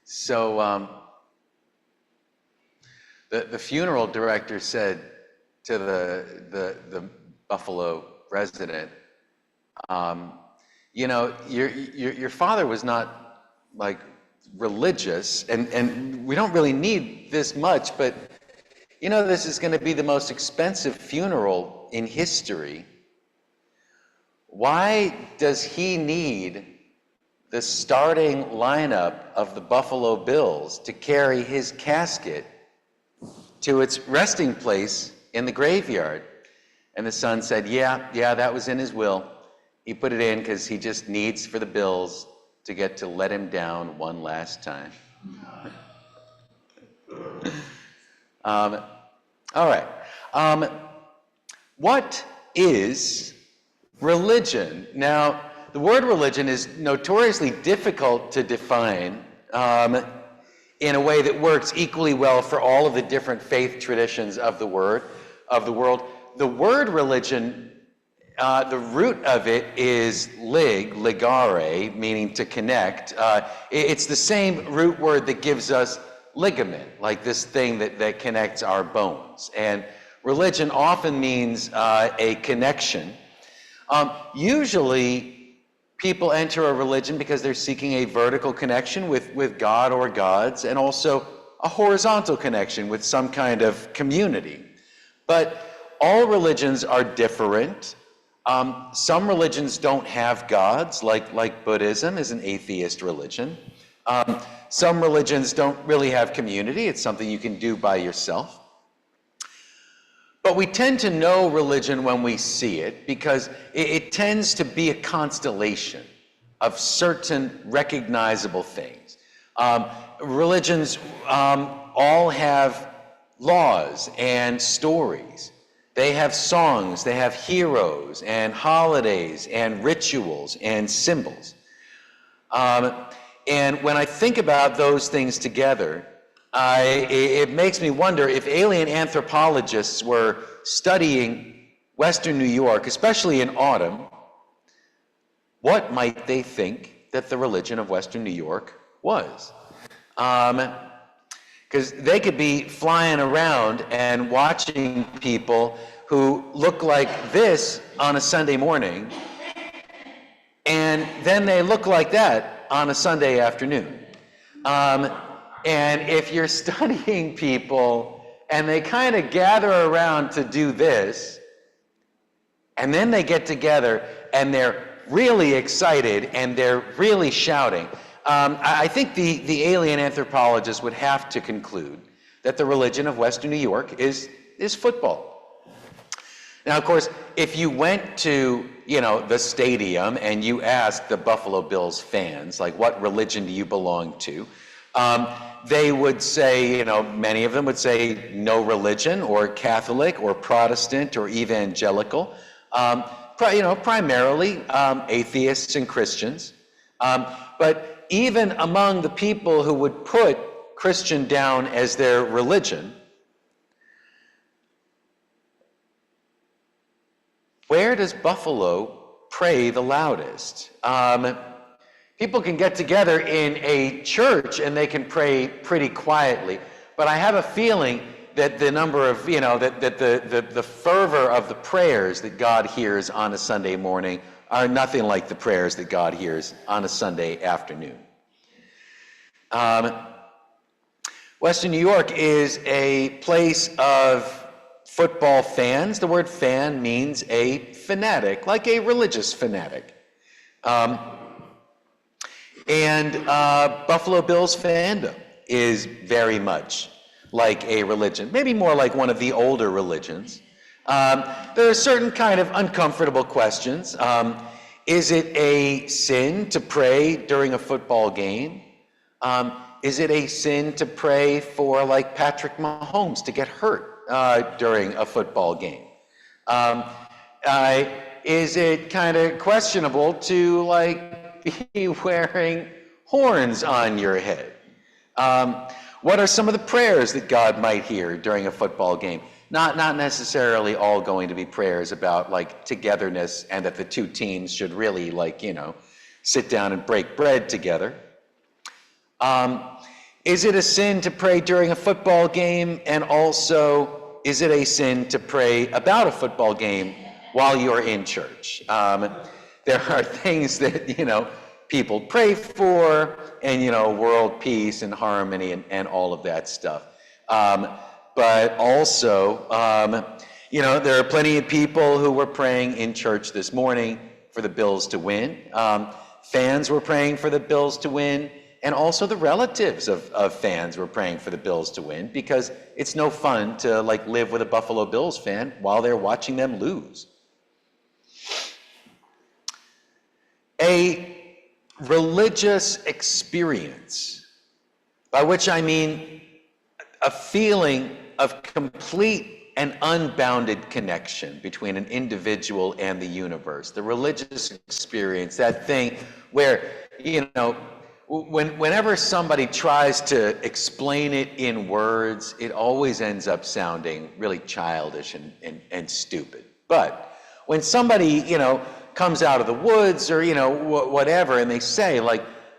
So the funeral director said to the Buffalo resident, your father was not like religious, and we don't really need this much, but this is going to be the most expensive funeral in history. Why does he need the starting lineup of the Buffalo Bills to carry his casket to its resting place in the graveyard? And the son said, yeah, that was in his will. He put it in because he just needs for the Bills to get to let him down one last time. All right. What is religion? Now, the word religion is notoriously difficult to define in a way that works equally well for all of the different faith traditions of the world. The word religion, the root of it is ligare, meaning to connect. It's the same root word that gives us ligament, like this thing that connects our bones. And religion often means a connection. Usually, people enter a religion because they're seeking a vertical connection with God or gods, and also a horizontal connection with some kind of community. But all religions are different. Some religions don't have gods, like Buddhism is an atheist religion. Some religions don't really have community. It's something you can do by yourself. But we tend to know religion when we see it because it tends to be a constellation of certain recognizable things. Religions all have laws and stories. They have songs, they have heroes and holidays and rituals and symbols. And when I think about those things together, it makes me wonder if alien anthropologists were studying Western New York, especially in autumn, what might they think that the religion of Western New York was? Because they could be flying around and watching people who look like this on a Sunday morning, and then they look like that on a Sunday afternoon. And if you're studying people and they kind of gather around to do this, and then they get together and they're really excited and they're really shouting, I think the alien anthropologist would have to conclude that the religion of Western New York is football. Now, of course, if you went to the stadium and you asked the Buffalo Bills fans, like, what religion do you belong to? They would say, many of them would say no religion, or Catholic, or Protestant, or evangelical. Primarily atheists and Christians. But even among the people who would put Christian down as their religion, where does Buffalo pray the loudest? People can get together in a church and they can pray pretty quietly, but I have a feeling that the number of, that the fervor of the prayers that God hears on a Sunday morning are nothing like the prayers that God hears on a Sunday afternoon. Western New York is a place of football fans. The word fan means a fanatic, like a religious fanatic. And Buffalo Bills fandom is very much like a religion, maybe more like one of the older religions. There are certain kind of uncomfortable questions. Is it a sin to pray during a football game? Is it a sin to pray for, like, Patrick Mahomes to get hurt during a football game? Is it kind of questionable to, like, be wearing horns on your head? What are some of the prayers that God might hear during a football game? Not necessarily all going to be prayers about, like, togetherness and that the two teams should really, like, sit down and break bread together. Is it a sin to pray during a football game? And also, is it a sin to pray about a football game while you're in church? There are things that, people pray for, and, world peace and harmony and all of that stuff. But also, there are plenty of people who were praying in church this morning for the Bills to win. Fans were praying for the Bills to win, and also the relatives of fans were praying for the Bills to win, because it's no fun to live with a Buffalo Bills fan while they're watching them lose. A religious experience, by which I mean a feeling of complete and unbounded connection between an individual and the universe. The religious experience, that thing where, whenever somebody tries to explain it in words, it always ends up sounding really childish and stupid. But when somebody, comes out of the woods or, whatever, and they say,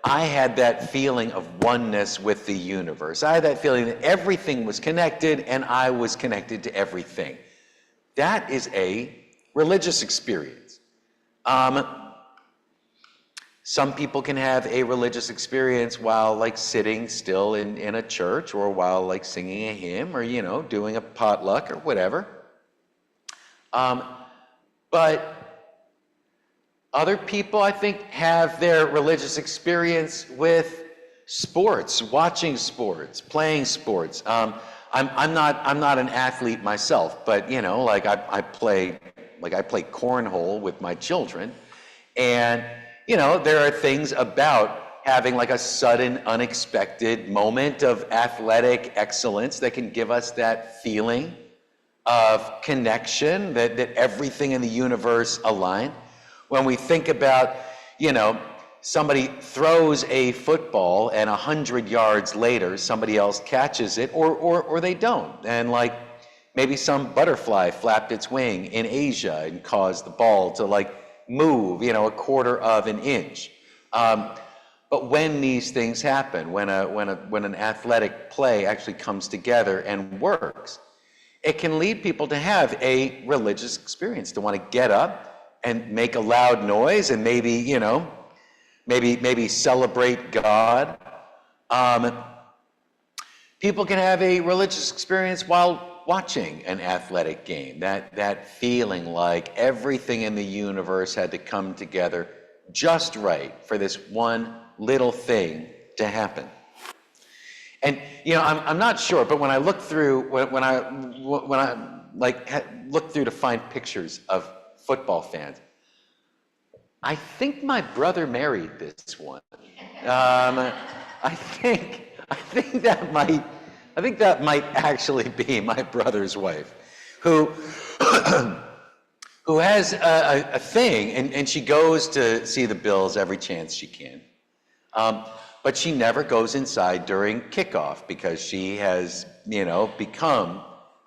I had that feeling of oneness with the universe. I had that feeling that everything was connected and I was connected to everything. That is a religious experience. Some people can have a religious experience while sitting still in a church, or while singing a hymn, or, doing a potluck or whatever. But other people, I think, have their religious experience with sports, watching sports, playing sports. I'm not an athlete myself, but I play cornhole with my children, and there are things about having a sudden, unexpected moment of athletic excellence that can give us that feeling of connection, that everything in the universe aligned. When we think about, somebody throws a football and 100 yards later somebody else catches it, or they don't, and maybe some butterfly flapped its wing in Asia and caused the ball to move, a quarter of an inch. But when these things happen, when an athletic play actually comes together and works, it can lead people to have a religious experience, to want to get up and make a loud noise and maybe celebrate God. People can have a religious experience while watching an athletic game. That feeling like everything in the universe had to come together just right for this one little thing to happen. And I'm not sure, but when I look through look through to find pictures of football fans, I think my brother married this one. I think that might actually be my brother's wife, who has a thing, and she goes to see the Bills every chance she can. But she never goes inside during kickoff, because she has, become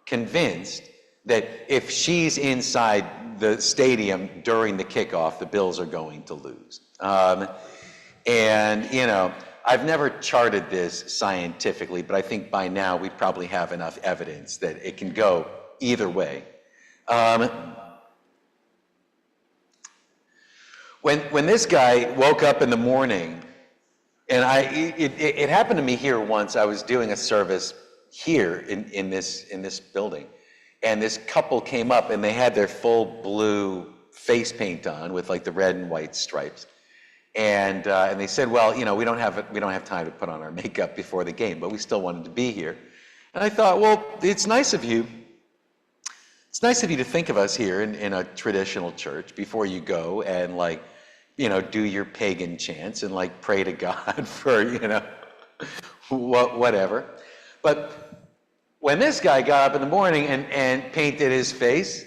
convinced that if she's inside the stadium during the kickoff, the Bills are going to lose. I've never charted this scientifically, but I think by now we probably have enough evidence that it can go either way. When this guy woke up in the morning, and it happened to me here once. I was doing a service here in this building, and this couple came up and they had their full blue face paint on with the red and white stripes, and they said, well, we don't have time to put on our makeup before the game, but we still wanted to be here. And I thought, well, it's nice of you. It's nice of you to think of us here in a traditional church before you go and do your pagan chants and pray to God for, whatever. But when this guy got up in the morning and painted his face,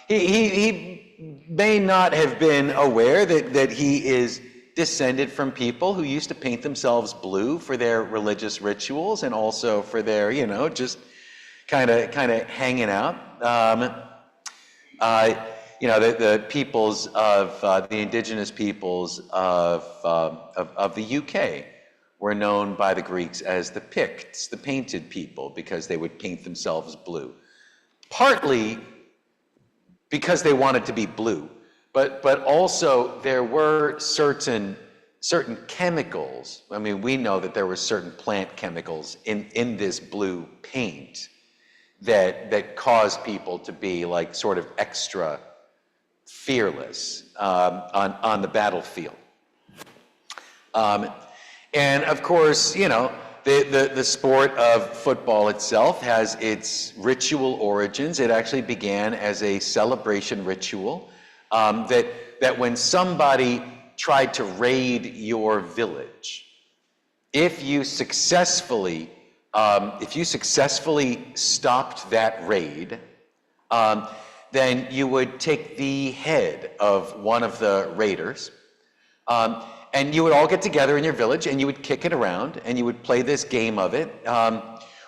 he may not have been aware that he is descended from people who used to paint themselves blue for their religious rituals and also for their, just kind of hanging out. The peoples of the indigenous peoples of the UK were known by the Greeks as the Picts, the painted people, because they would paint themselves blue. Partly because they wanted to be blue, but also there were certain chemicals. I mean, we know that there were certain plant chemicals in this blue paint that caused people to be like sort of extra fearless on the battlefield. And of course, you know, the sport of football itself has its ritual origins. It actually began as a celebration ritual that when somebody tried to raid your village, if you successfully stopped that raid, then you would take the head of one of the raiders, and you would all get together in your village and you would kick it around and you would play this game of it,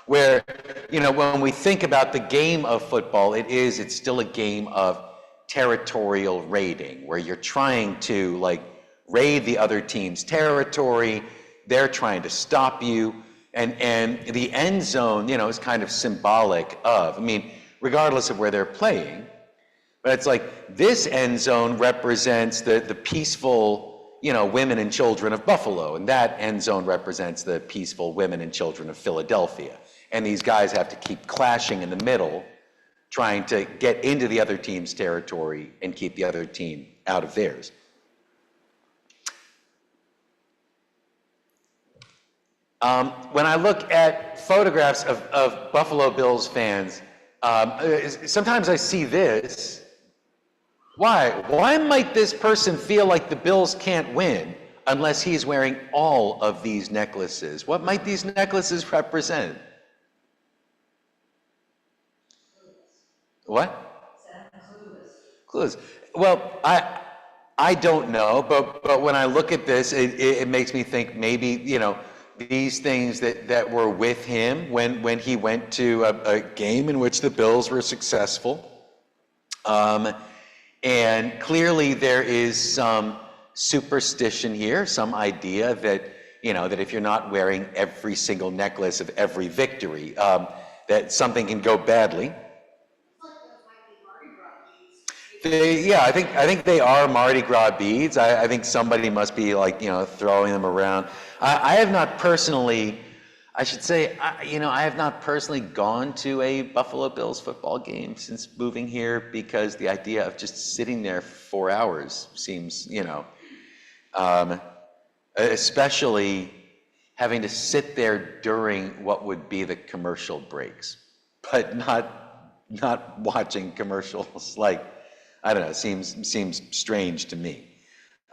where, you know, when we think about the game of football, it's still a game of territorial raiding, where you're trying to like raid the other team's territory, they're trying to stop you, and the end zone, you know, is kind of symbolic of, I mean, regardless of where they're playing, but it's like this end zone represents the peaceful, you know, women and children of Buffalo, and that end zone represents the peaceful women and children of Philadelphia. And these guys have to keep clashing in the middle, trying to get into the other team's territory and keep the other team out of theirs. When I look at photographs of Buffalo Bills fans, sometimes I see this. Why might this person feel like the Bills can't win unless he's wearing all of these necklaces? What might these necklaces represent? What? Clueless. Well, I don't know, but when I look at this, it makes me think maybe, you know, these things that were with him when he went to a game in which the Bills were successful. And clearly there is some superstition here, some idea that, you know, that if you're not wearing every single necklace of every victory, that something can go badly. Yeah, I think they are Mardi Gras beads. I think somebody must be like, you know, throwing them around. I have not personally, I should say, you know, I have not personally gone to a Buffalo Bills football game since moving here, because the idea of just sitting there for 4 hours seems, you know, especially having to sit there during what would be the commercial breaks, but not watching commercials. Like, I don't know, seems strange to me.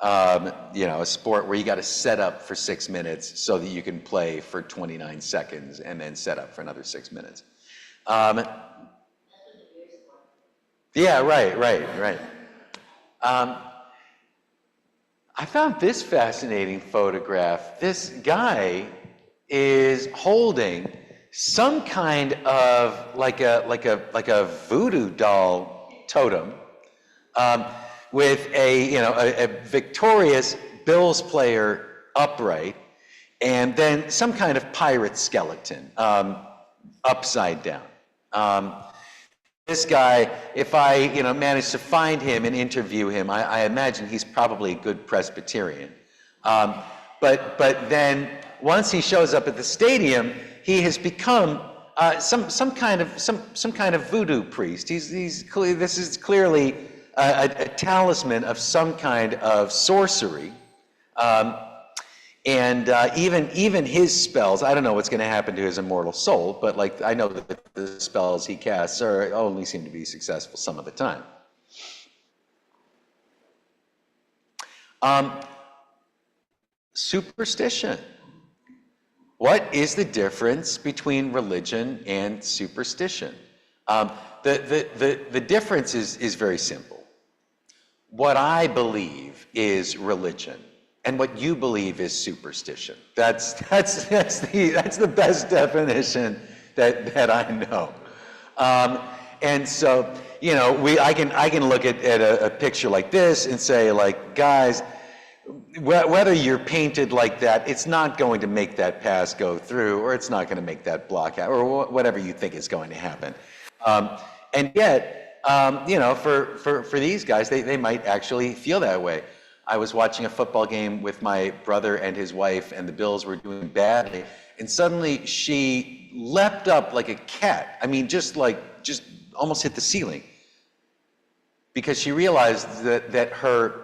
You know, a sport where you got to set up for 6 minutes so that you can play for 29 seconds and then set up for another 6 minutes. Yeah, right. I found this fascinating photograph. This guy is holding some kind of like a voodoo doll totem, with a victorious Bills player upright, and then some kind of pirate skeleton upside down. This guy, if I manage to find him and interview him, I imagine he's probably a good Presbyterian. But then once he shows up at the stadium, he has become some kind of voodoo priest. This is clearly a talisman of some kind of sorcery, and even his spells. I don't know what's going to happen to his immortal soul, but like I know that the spells he casts only seem to be successful some of the time. Superstition. What is the difference between religion and superstition? The difference is very simple. What I believe is religion, and what you believe is superstition. That's the best definition that I know. And so, you know, I can look at a picture like this and say, like, guys, whether you're painted like that, it's not going to make that pass go through, or it's not going to make that block out, or whatever you think is going to happen. And yet, for these guys, they might actually feel that way. I was watching a football game with my brother and his wife, and the Bills were doing badly, and suddenly she leapt up like a cat. I mean, just almost hit the ceiling, because she realized that her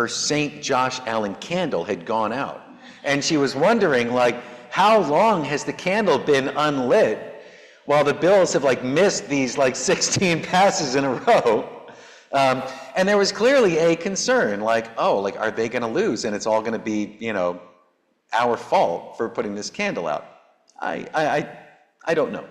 St. Josh Allen candle had gone out. And she was wondering, like, how long has the candle been unlit while the Bills have missed these 16 passes in a row? And there was clearly a concern, are they going to lose? And it's all going to be, our fault for putting this candle out. I don't know.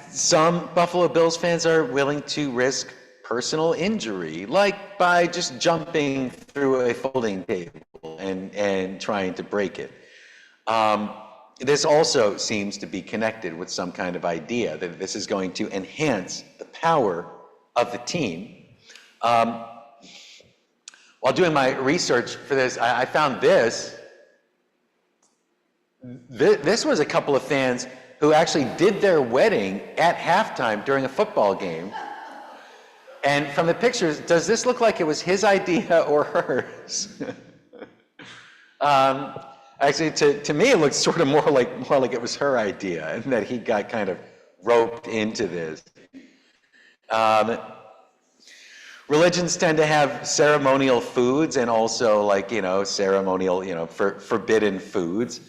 Some Buffalo Bills fans are willing to risk personal injury, like by just jumping through a folding table and trying to break it. This also seems to be connected with some kind of idea that this is going to enhance the power of the team. While doing my research for this, I found this. This was a couple of fans who actually did their wedding at halftime during a football game. And from the pictures, does this look like it was his idea or hers? Actually, to me, it looks sort of more like it was her idea, and that he got kind of roped into this. Religions tend to have ceremonial foods and also ceremonial, forbidden foods.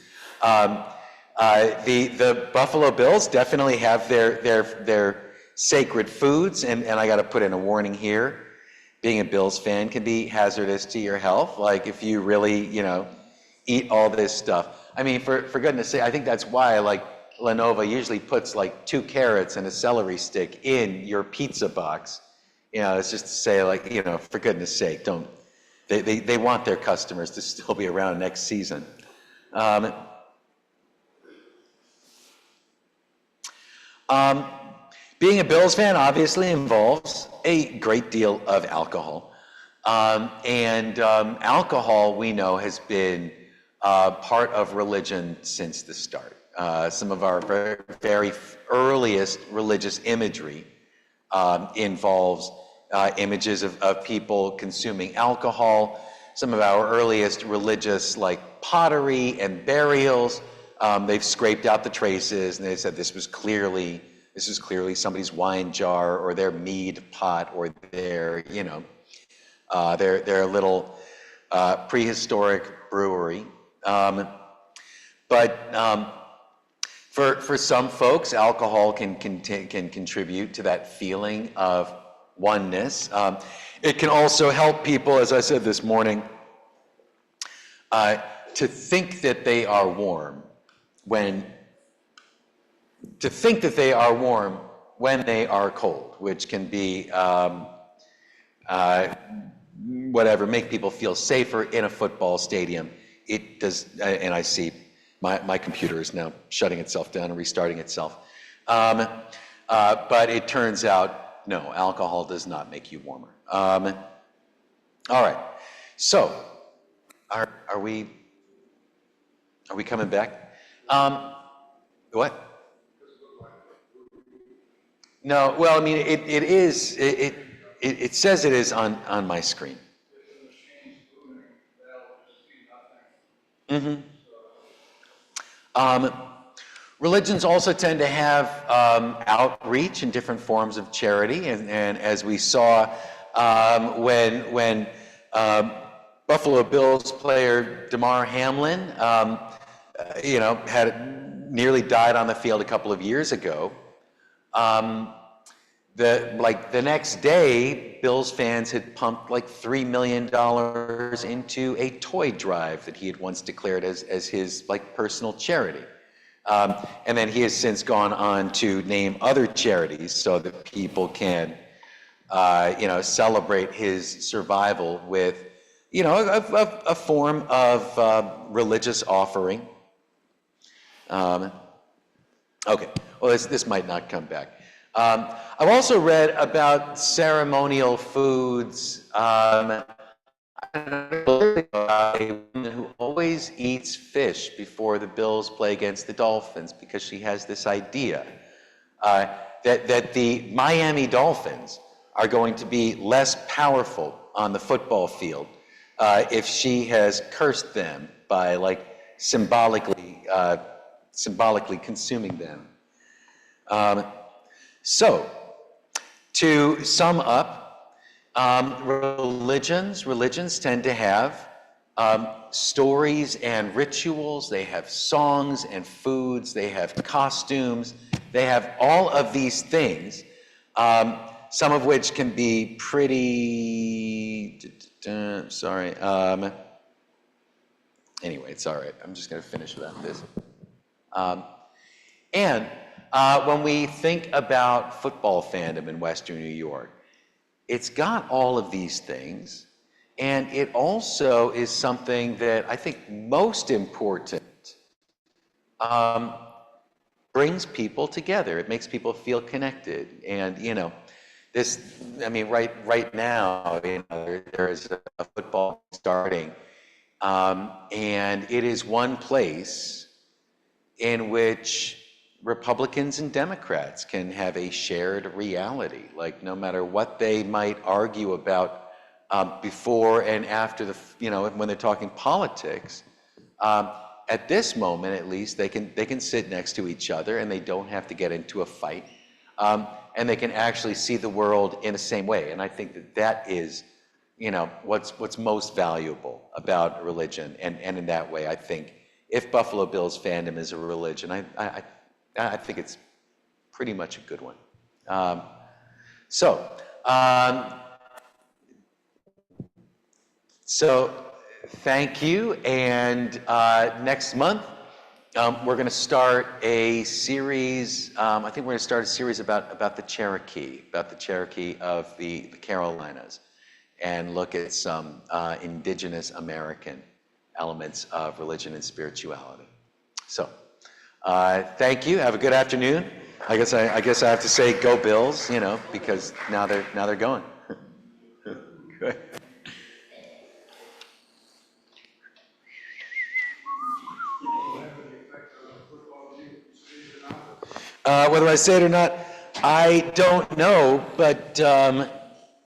The Buffalo Bills definitely have their sacred foods, and I got to put in a warning here. Being a Bills fan can be hazardous to your health. If you really, eat all this stuff. I mean, for goodness sake, I think that's why Lenovo usually puts 2 carrots and a celery stick in your pizza box. It's just to say for goodness sake, don't. They want their customers to still be around next season. Being a Bills fan obviously involves a great deal of alcohol. Alcohol, we know, has been part of religion since the start. Some of our very, very earliest religious imagery involves images of people consuming alcohol. Some of our earliest religious, pottery and burials, they've scraped out the traces, and they said this was clearly somebody's wine jar or their mead pot or their little prehistoric brewery. For some folks, alcohol can contribute to that feeling of oneness. It can also help people, as I said this morning, to think that they are warm when they are cold, which can be make people feel safer in a football stadium. It does, and I see my computer is now shutting itself down and restarting itself. But it turns out, no, alcohol does not make you warmer. All right, so are we coming back? What? No, well, I mean, it says it is on my screen. Mm-hmm. Religions also tend to have outreach and different forms of charity, and as we saw when Buffalo Bills player Damar Hamlin, had nearly died on the field a couple of years ago. The next day, Bills fans had pumped $3 million into a toy drive that he had once declared as his personal charity. And then he has since gone on to name other charities so that people can, celebrate his survival with, a form of religious offering. Okay, well, this might not come back. I've also read about ceremonial foods. A woman who always eats fish before the Bills play against the Dolphins because she has this idea uh, that the Miami Dolphins are going to be less powerful on the football field if she has cursed them by like symbolically consuming them. So, to sum up, religions tend to have stories and rituals. They have songs and foods. They have costumes. They have all of these things, some of which can be pretty. Sorry. Anyway, it's all right. I'm just going to finish without this. And when we think about football fandom in Western New York, it's got all of these things, and it also is something that I think most important, brings people together. It makes people feel connected. And, you know, right now, you know, there is a football starting, and it is one place in which Republicans and Democrats can have a shared reality. Like, no matter what they might argue about before and after you know, when they're talking politics, at this moment at least, they can sit next to each other and they don't have to get into a fight, and they can actually see the world in the same way. And I think that is, you know, what's most valuable about religion. And in that way, I think if Buffalo Bills fandom is a religion, I think it's pretty much a good one. So thank you. And next month, we're going to start a series. I think we're going to start a series about the Cherokee of the Carolinas, and look at some indigenous American elements of religion and spirituality. So, thank you. Have a good afternoon. I guess I have to say, go Bills, you know, because now they're going. Good. Whether I say it or not, I don't know, but